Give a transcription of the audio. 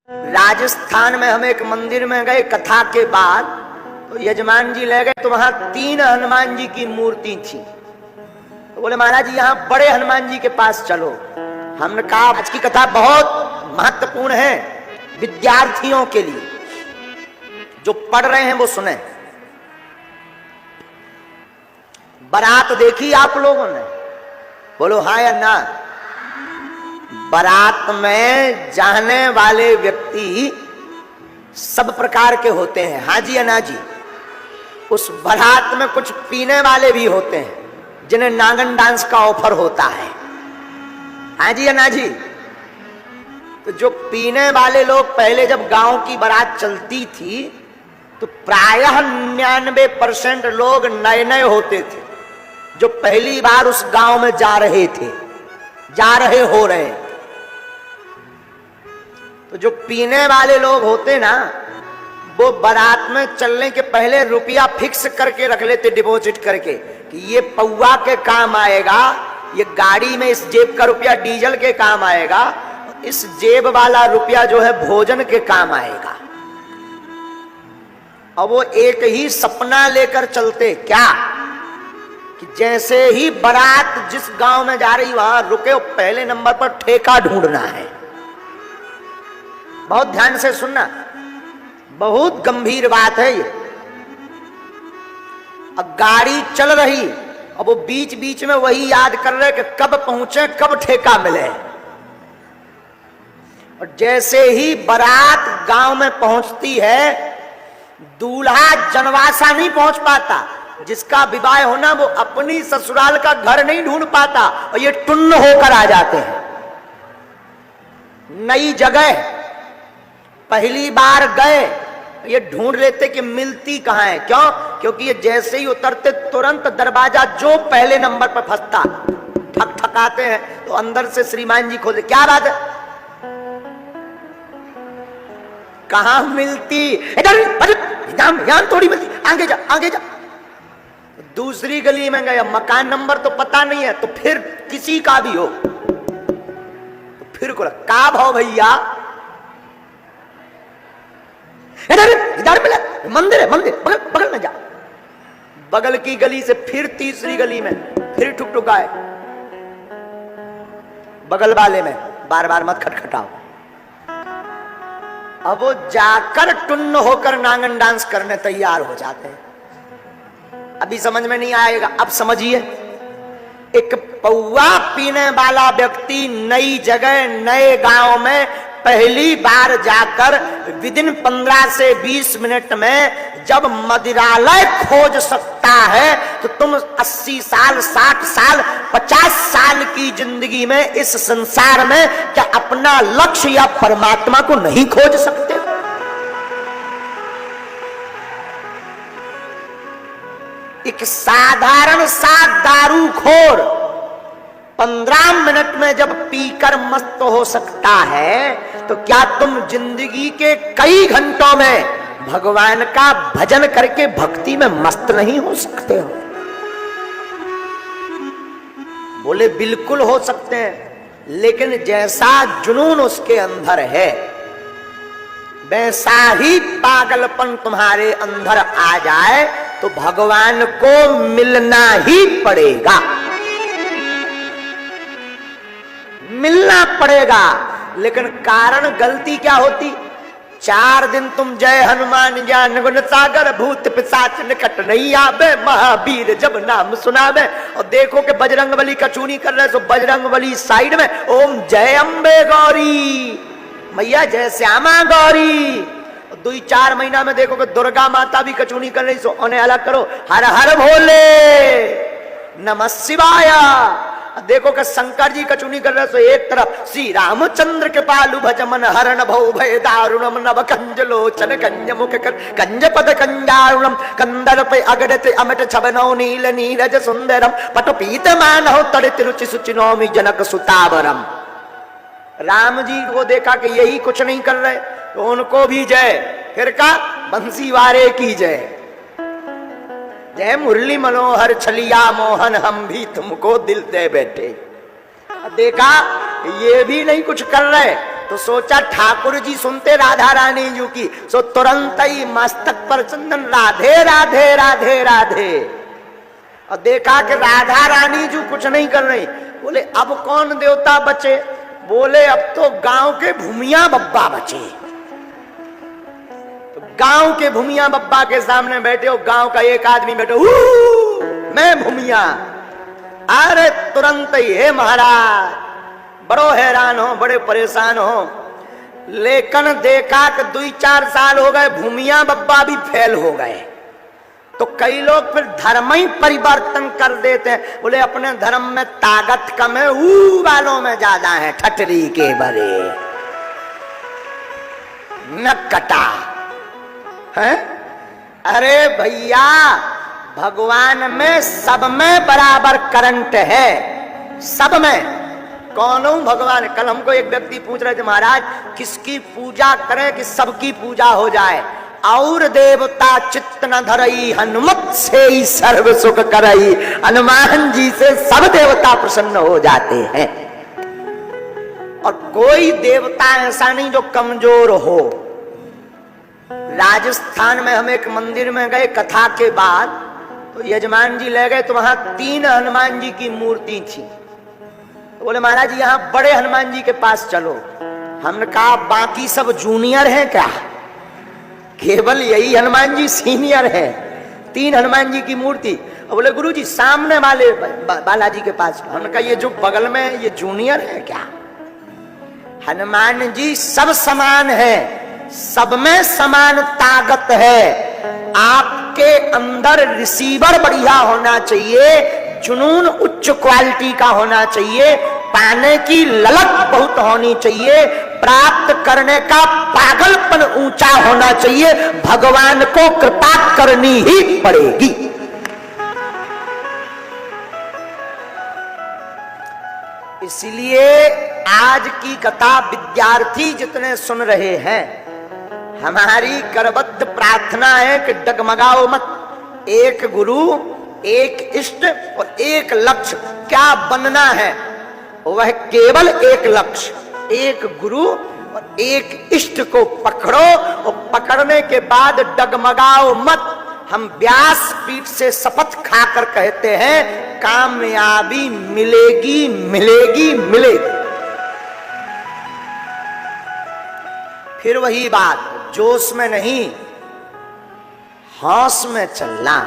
राजस्थान में हम एक मंदिर में गए कथा के बाद, तो यजमान जी ले गए तो वहां 3 हनुमान जी की मूर्ति थी। तो बोले महाराज जी यहाँ बड़े हनुमान जी के पास चलो। हमने कहा आज की कथा बहुत महत्वपूर्ण है विद्यार्थियों के लिए, जो पढ़ रहे हैं वो सुने। बारात देखी आप लोगों ने? बोलो हाँ या ना। बारात में जाने वाले व्यक्ति सब प्रकार के होते हैं, हाँ जी या ना जी। उस बारात में कुछ पीने वाले भी होते हैं जिन्हें नागन डांस का ऑफर होता है, हाँ जी या ना जी। तो जो पीने वाले लोग पहले जब गांव की बारात चलती थी तो प्रायः 99% लोग नए नए होते थे, जो पहली बार उस गांव में जा रहे थे, जा रहे हो रहे। तो जो पीने वाले लोग होते ना, वो बारात में चलने के पहले रुपया फिक्स करके रख लेते, डिपॉजिट करके, कि ये पौवा के काम आएगा, ये गाड़ी में इस जेब का रुपया डीजल के काम आएगा, इस जेब वाला रुपया जो है भोजन के काम आएगा। और वो एक ही सपना लेकर चलते, क्या कि जैसे ही बारात जिस गांव में जा रही वहां रुके, पहले नंबर पर ठेका ढूंढना है। बहुत ध्यान से सुनना, बहुत गंभीर बात है ये। अब गाड़ी चल रही, अब वो बीच बीच में वही याद कर रहे कि कब पहुंचे, कब ठेका मिले। और जैसे ही बारात गांव में पहुंचती है, दूल्हा जनवासा नहीं पहुंच पाता, जिसका विवाह होना वो अपनी ससुराल का घर नहीं ढूंढ पाता, और ये टुन्न होकर आ जाते हैं। नई जगह पहली बार गए, ये ढूंढ लेते कि मिलती कहां है। क्यों? क्योंकि ये जैसे ही उतरते तुरंत दरवाजा जो पहले नंबर पर फंसता, ठक ठकाते हैं तो अंदर से श्रीमान जी खोले, क्या बात है, कहां मिलती, यहां थोड़ी मिलती, आगे जा आगे जा। दूसरी गली में गया, मकान नंबर तो पता नहीं है, तो फिर किसी का भी हो तो फिर को का भाव भैया, इधर मिला, मंदिर है, मंदिर बगल बगल में जा। बगल की गली से फिर तीसरी गली में फिर ठुकठुकाए, बगल वाले में बार बार मत खटखटाओ। अब वो जाकर टुन्न होकर नांगन डांस करने तैयार हो जाते हैं। अभी समझ में नहीं आएगा, अब समझिए। एक पौवा पीने वाला व्यक्ति नई जगह नए गांव में पहली बार जाकर विदिन 15 से 20 मिनट में जब मदिरालय खोज सकता है, तो तुम 80 साल 60 साल 50 साल की जिंदगी में इस संसार में क्या अपना लक्ष्य या परमात्मा को नहीं खोज सकते? एक साधारण सा दारूखोर 15 मिनट में जब पीकर मस्त हो सकता है, तो क्या तुम जिंदगी के कई घंटों में भगवान का भजन करके भक्ति में मस्त नहीं हो सकते हो? बोले बिल्कुल हो सकते हैं, लेकिन जैसा जुनून उसके अंदर है, वैसा ही पागलपन तुम्हारे अंदर आ जाए तो भगवान को मिलना ही पड़ेगा, मिलना पड़ेगा। लेकिन कारण गलती क्या होती? 4 दिन तुम जय हनुमान ज्ञान गुण सागर, भूत पिशाच निकट नहीं आवे, महावीर जब नाम सुनावे। और देखो कि बजरंग बली कचूनी कर रहे, तो बजरंग बली साइड में ओम जय अम्बे गौरी, मैया जय श्यामा गौरी। 2-4 महीना में देखो कि दुर्गा माता भी कचूनी कर रही, सो उन्हें अलग करो, हर हर भोले नमः शिवाय। देखो कि शंकर जी कचूनी कर रहे, सो एक तरफ श्री रामचंद्र के पालू भज मन हरण भव भय दारुणम नव कंज लोचन कंज मुख कंज पद कंजारुणम कंदर पे अगड़ते अमट छबनौ नील नीरज सुंदरम पट पीत मानव तड़ित रुचि सुचि नौमि जनक सुतावरम। राम जी को देखा कि यही कुछ नहीं कर रहे, तो उनको भी जय, फिर का बंसी वारे की जय, जय मुरली मनोहर छलिया मोहन, हम भी तुमको दिल दे बैठे। देखा ये भी नहीं कुछ कर रहे, तो सोचा ठाकुर जी सुनते राधा रानी जी की, सो तुरंत ही मस्तक पर चंदन राधे राधे राधे राधे। और देखा कि राधा रानी जी कुछ नहीं कर रही। बोले अब कौन देवता बचे? बोले अब तो गांव के भूमिया बब्बा बचे। तो गांव के भूमिया बब्बा के सामने बैठे हो, गांव का एक आदमी बैठे, मैं भूमिया। अरे तुरंत ही हे महाराज, बड़ो हैरान हो, बड़े परेशान हो। लेकिन देखा कि 2-4 साल हो गए, भूमिया बब्बा भी फेल हो गए। तो कई लोग फिर धर्म ही परिवर्तन कर देते हैं। बोले अपने धर्म में ताकत कम है, ऊ वालों में ज्यादा है, ठटरी के बरे न कटा है। अरे भैया, भगवान में सब में बराबर करंट है, सब में। कौन हूं भगवान? कल हमको एक व्यक्ति पूछ रहे थे, महाराज किसकी पूजा करें कि सबकी पूजा हो जाए? और देवता चित्त न धरई, हनुमत से ही सर्व सुख करई। हनुमान जी से सब देवता प्रसन्न हो जाते हैं। और कोई देवता ऐसा नहीं जो कमजोर हो। राजस्थान में हम एक मंदिर में गए कथा के बाद, तो यजमान जी ले गए, तो वहां 3 हनुमान जी की मूर्ति थी। तो बोले महाराज यहाँ बड़े हनुमान जी के पास चलो। हमने कहा बाकी सब जूनियर हैं क्या? केवल यही हनुमान जी सीनियर है। 3 हनुमान जी की मूर्ति। और बोले गुरु जी सामने वाले बालाजी के पास। हमने कहा ये जो बगल में ये जूनियर है क्या? हनुमान जी सब समान है, सब में समान ताकत है। आपके अंदर रिसीवर बढ़िया होना चाहिए, जुनून उच्च क्वालिटी का होना चाहिए, पाने की ललक बहुत होनी चाहिए, प्राप्त करने का पागलपन ऊंचा होना चाहिए। भगवान को कृपा करनी ही पड़ेगी। इसलिए आज की कथा विद्यार्थी जितने सुन रहे हैं, हमारी करबद्ध प्रार्थना है कि डगमगाओ मत। एक गुरु, एक इष्ट और एक लक्ष्य। क्या बनना है? वह केवल एक लक्ष्य, एक गुरु और एक इष्ट को पकड़ो। और पकड़ने के बाद डगमगाओ मत। हम व्यास पीठ से शपथ खाकर कहते हैं कामयाबी मिलेगी मिलेगी मिलेगी। फिर वही बात, जोश में नहीं, होश में चलना।